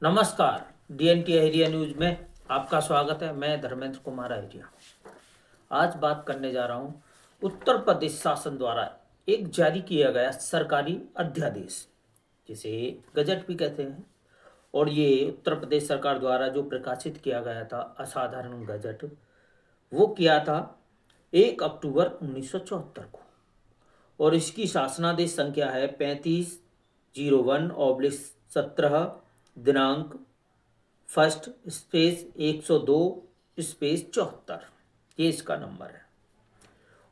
नमस्कार। DNT area news में आपका स्वागत है। मैं धर्मेंद्र कुमार एरिया। आज बात करने जा रहा हूँ उत्तर प्रदेश शासन द्वारा एक जारी किया गया सरकारी अध्यादेश, जिसे गजट भी कहते हैं। और ये उत्तर प्रदेश सरकार द्वारा जो प्रकाशित किया गया था असाधारण गजट, वो किया था 1 अक्टूबर 1974 को। और इसकी शासनादेश संख्या है 3501/17 दिनांक 1 स्पेस 102 स्पेस 74। ये इसका नंबर है।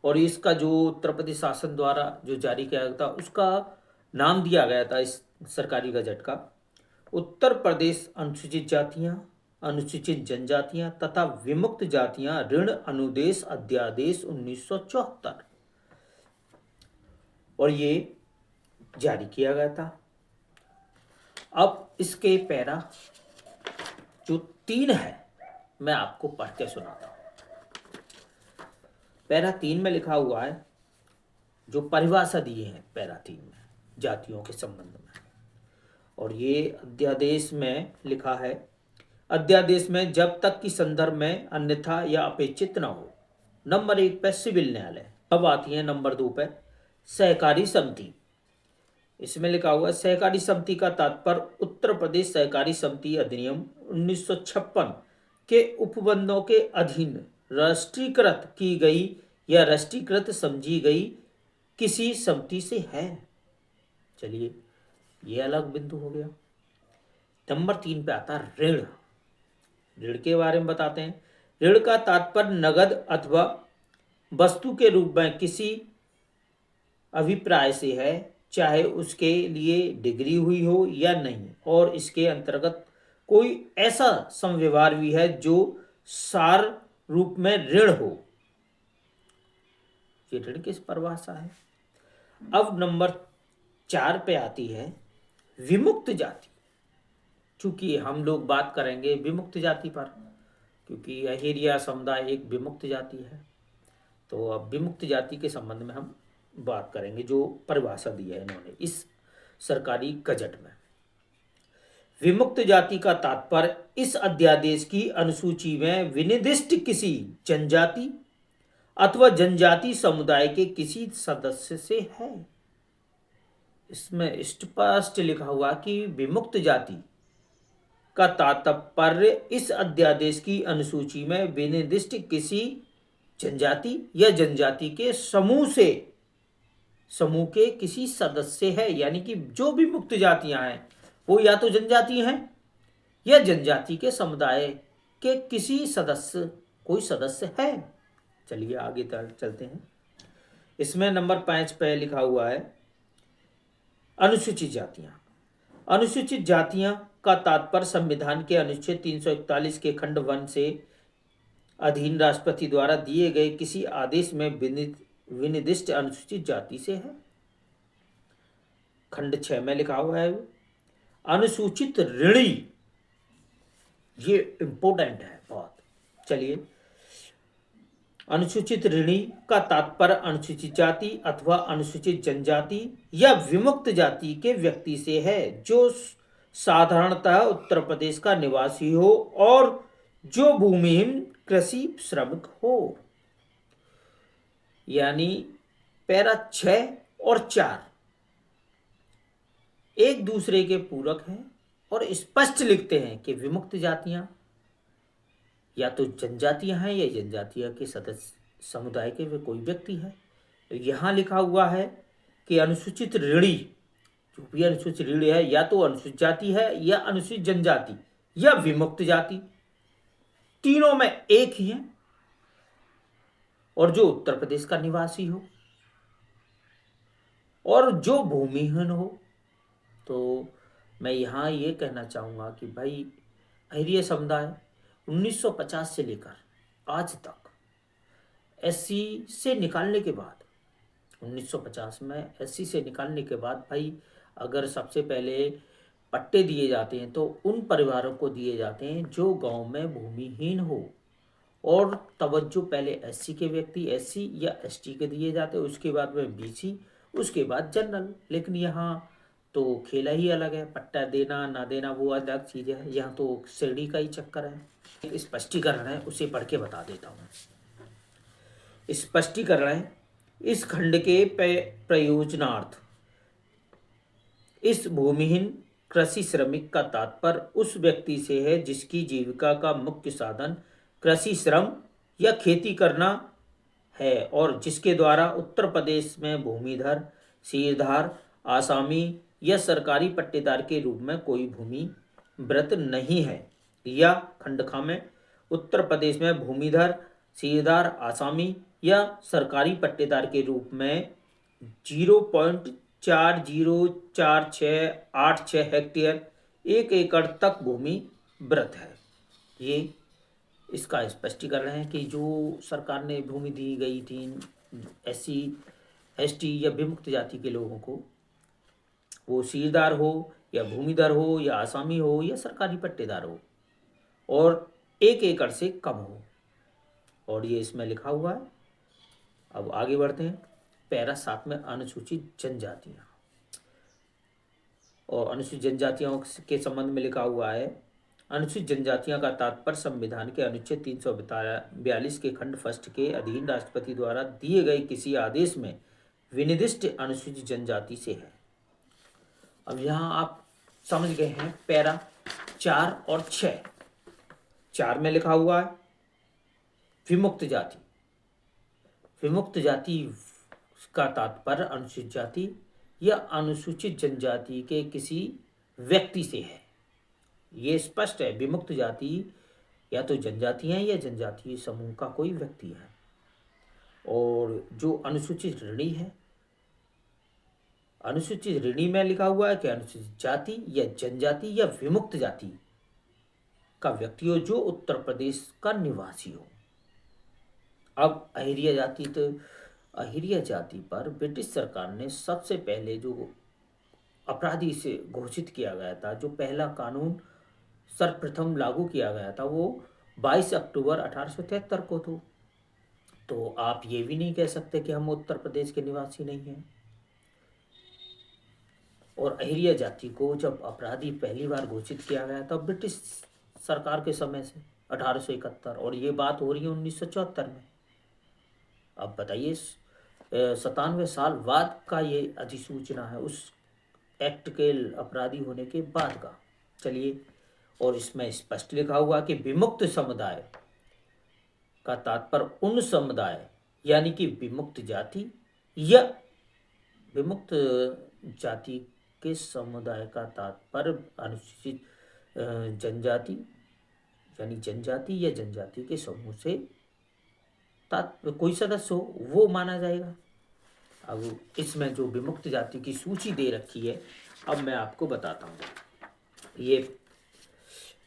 और इसका जो उत्तर प्रदेश शासन द्वारा जो जारी किया गया था उसका नाम दिया गया था इस सरकारी गजट का उत्तर प्रदेश अनुसूचित जातियां, अनुसूचित जनजातियां तथा विमुक्त जातियां ऋण अनुदेश अध्यादेश 1974। और ये जारी किया गया था। अब इसके पैरा जो 3 है मैं आपको पढ़ के सुनाता हूं। पैरा 3 में लिखा हुआ है, जो परिभाषा दिए हैं पैरा 3 में जातियों के संबंध में। और ये अध्यादेश में लिखा है, अध्यादेश में जब तक कि संदर्भ में अन्यथा या अपेक्षित न हो। नंबर 1 पे सिविल न्यायालय। अब आती है नंबर 2 पे सहकारी समिति। इसमें लिखा हुआ है, सहकारी समिति का तात्पर्य उत्तर प्रदेश सहकारी समिति अधिनियम 1956 के उपबंधों के अधीन राष्ट्रीयकृत की गई या राष्ट्रीयकृत समझी गई किसी समिति से है। चलिए, ये अलग बिंदु हो गया। नंबर 3 पे आता है ऋण। ऋण के बारे में बताते हैं। ऋण का तात्पर्य नगद अथवा वस्तु के रूप में किसी अभिप्राय से है, चाहे उसके लिए डिग्री हुई हो या नहीं। और इसके अंतर्गत कोई ऐसा संव्यवहार भी है जो सार रूप में ऋण हो। ये ऋण किस परिभाषा है। अब नंबर 4 पे आती है विमुक्त जाति। चूंकि हम लोग बात करेंगे विमुक्त जाति पर, क्योंकि अहेरिया समुदाय एक विमुक्त जाति है, तो अब विमुक्त जाति के संबंध में हम बात करेंगे, जो परिभाषा दी है इन्होंने इस सरकारी गजट में। विमुक्त जाति का तात्पर्य इस अध्यादेश की अनुसूची में विनिर्दिष्ट किसी जनजाति अथवा जनजाति समुदाय के किसी सदस्य से है। इसमें स्पष्ट लिखा हुआ कि विमुक्त जाति का तात्पर्य इस अध्यादेश की अनुसूची में विनिर्दिष्ट किसी जनजाति या जनजाति के समूह के किसी सदस्य है। यानी कि जो भी मुक्त जातियां हैं वो या तो जनजाति हैं या जनजाति के समुदाय के किसी कोई सदस्य है। चलिए आगे चलते हैं। इसमें नंबर 5 पे लिखा हुआ है अनुसूचित जातियां। अनुसूचित जातियां का तात्पर्य संविधान के अनुच्छेद 341 के खंड 1 से अधीन राष्ट्रपति द्वारा दिए गए किसी आदेश में विनिर्दिष्ट अनुसूचित जाति से है। खंड 6 में लिखा हुआ है अनुसूचित ऋणी। ये इंपोर्टेंट है बहुत। चलिए, अनुसूचित ऋणी का तात्पर्य अनुसूचित जाति अथवा अनुसूचित जनजाति या विमुक्त जाति के व्यक्ति से है जो साधारणतः उत्तर प्रदेश का निवासी हो और जो भूमिहीन कृषि श्रमिक हो। यानी पैरा 6 और 4 एक दूसरे के पूरक हैं और स्पष्ट लिखते हैं कि विमुक्त जातियां या तो जनजातियां हैं या जनजातियां के सदस्य समुदाय के वे कोई व्यक्ति है। तो यहां लिखा हुआ है कि अनुसूचित ऋणी, जो भी अनुसूचित ऋणी है या तो अनुसूचित जाति है या अनुसूचित जनजाति या विमुक्त जाति, तीनों में एक ही है और जो उत्तर प्रदेश का निवासी हो और जो भूमिहीन हो। तो मैं यहाँ ये कहना चाहूँगा कि भाई अहिरिया समुदाय 1950 से लेकर आज तक एससी से निकालने के बाद 1950 में एससी से निकालने के बाद भाई अगर सबसे पहले पट्टे दिए जाते हैं तो उन परिवारों को दिए जाते हैं जो गांव में भूमिहीन हो। और तवज्जो पहले एससी के व्यक्ति एससी या एसटी के दिए जाते हैं, उसके बाद में बीसी, उसके बाद जनरल। लेकिन यहाँ तो खेला ही अलग है, पट्टा देना ना देना वो अलग चीज़ है। यहाँ तो श्रेणी का ही चक्कर है। एक स्पष्टीकरण है, उसे पढ़ के बता देता हूँ। स्पष्टीकरण है, इस खंड के प्रयोजनार्थ इस भूमिहीन कृषि श्रमिक का तात्पर्य उस व्यक्ति से है जिसकी जीविका का मुख्य साधन कृषि श्रम या खेती करना है और जिसके द्वारा उत्तर प्रदेश में भूमिधर, सीरधार, आसामी या सरकारी पट्टेदार के रूप में कोई भूमि व्रत नहीं है। या खंडखा में उत्तर प्रदेश में भूमिधर, सीरधार, आसामी या सरकारी पट्टेदार के रूप में 0.404686 हेक्टेयर 1 एकड़ तक भूमि व्रत है। ये इसका स्पष्टीकरण है कि जो सरकार ने भूमि दी गई थी SC ST या विमुक्त जाति के लोगों को, वो सीरदार हो या भूमिधर हो या आसामी हो या सरकारी पट्टेदार हो, और 1 एकड़ से कम हो, और ये इसमें लिखा हुआ है। अब आगे बढ़ते हैं। पैरा 7 में अनुसूचित जनजातियाँ, और अनुसूचित जनजातियों के संबंध में लिखा हुआ है। अनुसूचित जनजातियां का तात्पर्य संविधान के अनुच्छेद 342 के खंड फर्स्ट के अधीन राष्ट्रपति द्वारा दिए गए किसी आदेश में विनिर्दिष्ट अनुसूचित जनजाति से है। अब यहाँ आप समझ गए हैं पैरा 4 और 6। 4 में लिखा हुआ है विमुक्त जाति। विमुक्त जाति का तात्पर्य अनुसूचित जाति या अनुसूचित जनजाति के किसी व्यक्ति से है। ये स्पष्ट है, विमुक्त जाति या तो जनजाति है या जनजातीय समूह का कोई व्यक्ति है। और जो अनुसूचित ऋणी है, अनुसूचित ऋणी में लिखा हुआ है कि अनुसूचित जाति या जनजाति या विमुक्त जाति का व्यक्ति हो जो उत्तर प्रदेश का निवासी हो। अब अहिरिया जाति, तो अहिरिया जाति पर ब्रिटिश सरकार ने सबसे पहले जो अपराधी से घोषित किया गया था, जो पहला कानून सर्वप्रथम लागू किया गया था, वो 22 अक्टूबर 1873 को तो आप ये भी नहीं कह सकते कि हम उत्तर प्रदेश के निवासी नहीं हैं। और अहिरिया जाति को जब अपराधी पहली बार घोषित किया गया था ब्रिटिश सरकार के समय से 1871, और ये बात हो रही है 1974 में। अब बताइए 97 साल बाद का ये अधिसूचना है, उस एक्ट के अपराधी होने के बाद का। चलिए, और इसमें स्पष्ट लिखा हुआ कि विमुक्त समुदाय का तात्पर्य उन समुदाय यानी कि विमुक्त जाति या विमुक्त जाति के समुदाय का तात्पर्य अनुसूचित जनजाति यानी जनजाति या जनजाति के समूह से कोई सदस्य हो वो माना जाएगा। अब इसमें जो विमुक्त जाति की सूची दे रखी है, अब मैं आपको बताता हूँ। ये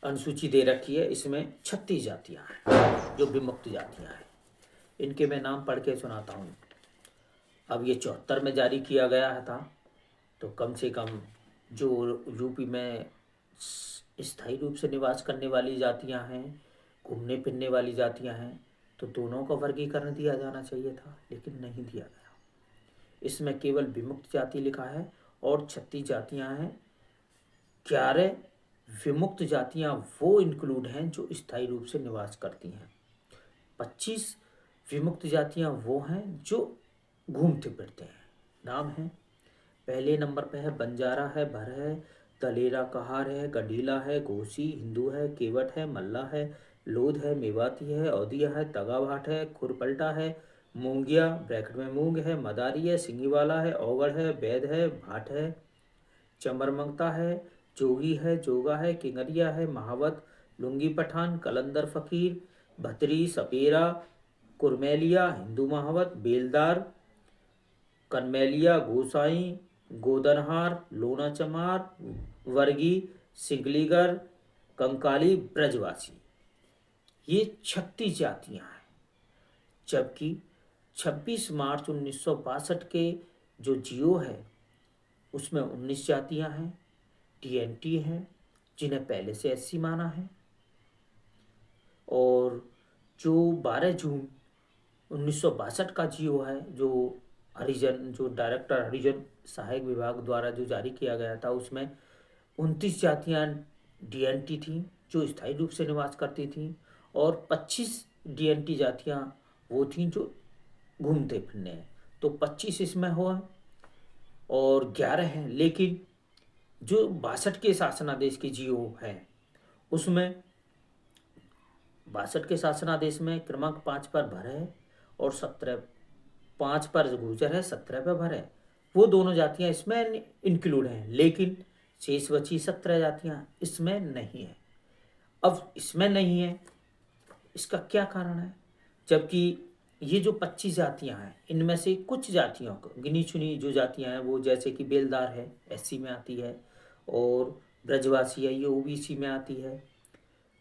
अनुसूची दे रखी है, इसमें 36 जातियाँ हैं जो विमुक्त जातियाँ हैं। इनके मैं नाम पढ़ के सुनाता हूँ। अब ये 74 में जारी किया गया था, तो कम से कम जो यूपी में स्थायी रूप से निवास करने वाली जातियाँ हैं, घूमने फिरने वाली जातियाँ हैं, तो दोनों का वर्गीकरण दिया जाना चाहिए था, लेकिन नहीं दिया गया। इसमें केवल विमुक्त जाति लिखा है और 36 जातियाँ हैं। 11 विमुक्त जातियाँ वो इंक्लूड हैं जो स्थायी रूप से निवास करती हैं। 25 विमुक्त जातियाँ वो हैं जो घूमते फिरते हैं। नाम है, पहले नंबर पे है बंजारा है, भर है, दलेरा कहार है, गडीला है, घोसी हिंदू है, केवट है, मल्ला है, लोध है, मेवाती है, औदिया है, तगाभाट है, खुरपल्टा है, मूंगिया ब्रैकेट में मूंग है, मदारी है, सिंगीवाला है, औगड़ है, बैद है, भाट है, चमरमंगता है, जोगी है, जोगा है, किंगरिया है, महावत, लुंगी पठान, कलंदर फकीर, भतरी, सपेरा, कुरमेलिया, हिंदू महावत, बेलदार, कनमेलिया, गोसाई, गोदनहार, लोना चमार, वर्गी, सिंगलीगर, कंकाली, ब्रजवासी। ये 36 जातियां हैं। जबकि 26 मार्च 1962 के जो जियो है उसमें 19 जातियां हैं, TNT हैं जिन्हें पहले से SC माना है। और जो 12 जून 1962 का जियो है, जो हरिजन जो डायरेक्टर हरिजन सहायक विभाग द्वारा जो जारी किया गया था, उसमें 29 जातियां डीएनटी थीं जो स्थायी रूप से निवास करती थीं, और 25 डीएनटी जातियां वो थीं जो घूमते फिरने हैं। तो 25 इसमें हुआ और 11 हैं, लेकिन जो 62 के शासनादेश के जीओ हैं उसमें 62 के शासनादेश में क्रमांक 5 पर भर है और 17 5 पर गुर्जर है, 17 पर भर है। वो दोनों जातियां इसमें इंक्लूड हैं, लेकिन शेष बची 17 जातियां इसमें नहीं है। अब इसमें नहीं है, इसका क्या कारण है? जबकि ये जो 25 जातियां हैं इनमें से कुछ जातियों को गिनी चुनी जो जातियां हैं वो, जैसे कि बेलदार है, एससी में आती है, और ब्रजवासी है, ये ओबीसी में आती है,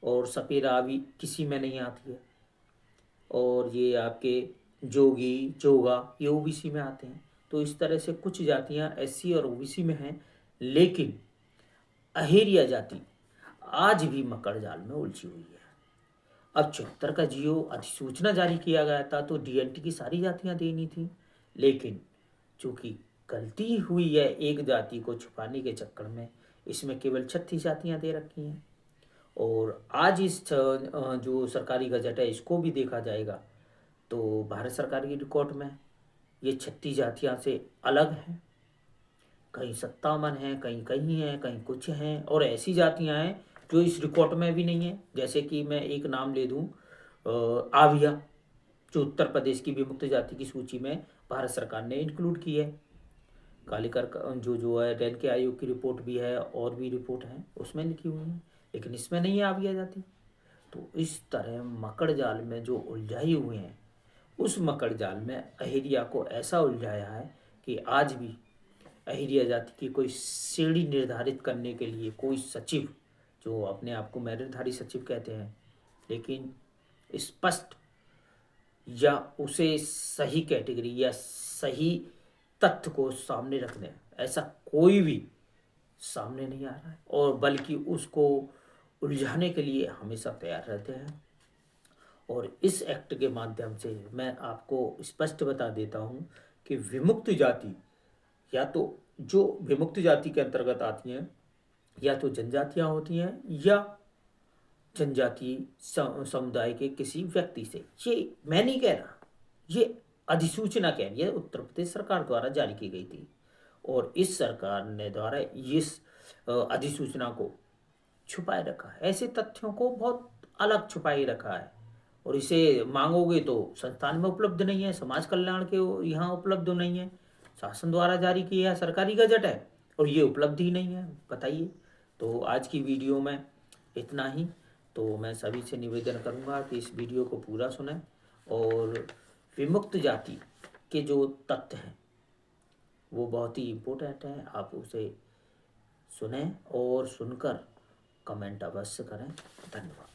और सपेरा भी किसी में नहीं आती है, और ये आपके जोगी जोगा ये ओबीसी में आते हैं। तो इस तरह से कुछ जातियां एससी और ओबीसी में हैं, लेकिन अहेरिया जाति आज भी मकर जाल में उलझी हुई है। अब 74 का जीओ अधिसूचना जारी किया गया था तो डीएनटी की सारी जातियां देनी थी, लेकिन चूंकि गलती हुई है एक जाति को छुपाने के चक्कर में, इसमें केवल 36 जातियां दे रखी हैं। और आज इस जो सरकारी गजट है इसको भी देखा जाएगा तो भारत सरकार की रिकॉर्ड में ये 36 जातियां से अलग हैं। कहीं 57 हैं, कहीं कहीं हैं, कहीं कुछ हैं, और ऐसी जातियां हैं जो इस रिकॉर्ड में भी नहीं है। जैसे कि मैं एक नाम ले दूं, आविया, जो उत्तर प्रदेश की विमुक्त जाति की सूची में भारत सरकार ने इंक्लूड की है। कालिकर जो है रैन के आयोग की रिपोर्ट भी है और भी रिपोर्ट हैं उसमें लिखी हुई है, लेकिन इसमें नहीं है आविया जाति। तो इस तरह मकड़ जाल में जो उलझाए हुए हैं, उस मकड़ जाल में अहिरिया को ऐसा उलझाया है कि आज भी अहिरिया जाति की कोई श्रेणी निर्धारित करने के लिए कोई सचिव, जो अपने आप को मेरिटधारी सचिव कहते हैं, लेकिन स्पष्ट या उसे सही कैटेगरी या सही तथ्य को सामने रखने ऐसा कोई भी सामने नहीं आ रहा है, और बल्कि उसको उलझाने के लिए हमेशा तैयार रहते हैं। और इस एक्ट के माध्यम से मैं आपको स्पष्ट बता देता हूँ कि विमुक्त जाति, या तो जो विमुक्त जाति के अंतर्गत आती हैं, या तो जनजातियां होती हैं या जनजातीय समुदाय के किसी व्यक्ति से। ये मैं नहीं कह रहा, ये अधिसूचना कह रही है, उत्तर प्रदेश सरकार द्वारा जारी की गई थी, और इस सरकार ने द्वारा इस अधिसूचना को छुपाए रखा है, ऐसे तथ्यों को बहुत अलग छुपाए रखा है। और इसे मांगोगे तो संस्थान में उपलब्ध नहीं है, समाज कल्याण के यहाँ उपलब्ध नहीं है, शासन द्वारा जारी किया है, सरकारी गजट है, और ये उपलब्ध ही नहीं है। बताइए। तो आज की वीडियो में इतना ही। तो मैं सभी से निवेदन करूंगा कि इस वीडियो को पूरा सुनें, और विमुक्त जाति के जो तथ्य हैं वो बहुत ही इम्पोर्टेंट हैं, आप उसे सुनें और सुनकर कमेंट अवश्य करें। धन्यवाद।